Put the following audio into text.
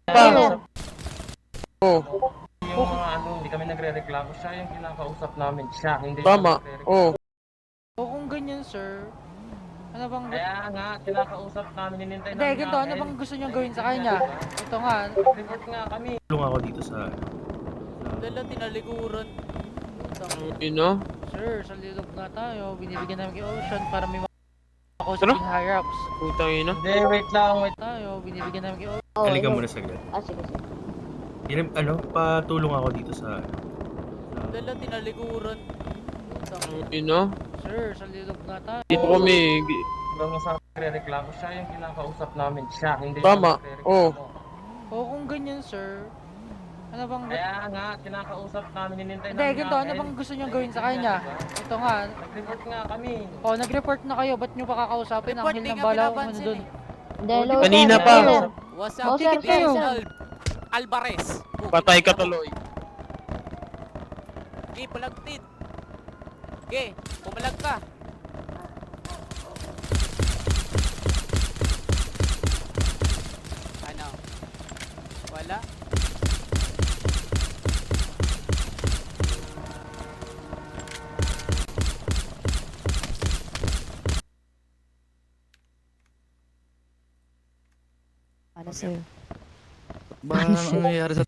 Pa. Oh, Yung mga hindi kami nagre-reklamo. Siya yung kinakausap namin. Siya, hindi tama. siya Oh. nagre-reklamo. O kung ganyan, sir, ano bang... Kaya nga, kinakausap namin, hinintay Hindi, namin ganito, ano bang gusto niyong gawin sa kanya? Ito nga, Report nga kami. Tulong ako dito sa... Dala, tinalikuran. Ino? sir, sa lilog nga tayo, binibigyan namin kay Ocean para may Ano? makausaping higher-ups. Putang ina. Hindi, wait lang. Tayo, binibigyan namin kay Ocean. Halika muna saglit. Sige, sige. Patulong ako dito sa... Dala, tinalikuran. Ino? Sir, sa lilog nga tayo. Dito kami. Hanggang sa nagre-reklamo. Siya yung kinakausap namin. Siya, hindi Tama. siya nagre-reklamo. Oh. O kung ganyan, sir, ano bang... Kaya nga, kinakausap namin, hinintay Hindi, namin. ganito, ano bang gusto niyong gawin sa kanya? Ito nga, Nag-report nga kami. o nag-report na kayo, ba't niyo pa kakausapin? Ang Report, hil di ng nga bala, ano pinapansin dun? eh. Hindi, hello, Kanina sir. pa. Sir. What's Oh, up? sir, This sir. is Alvarez. Patay ka tuloy. Okay, palagtid. Okay, pumalag ka. Ano? Wala? Ano, sir? Ba, ang nangyayari sa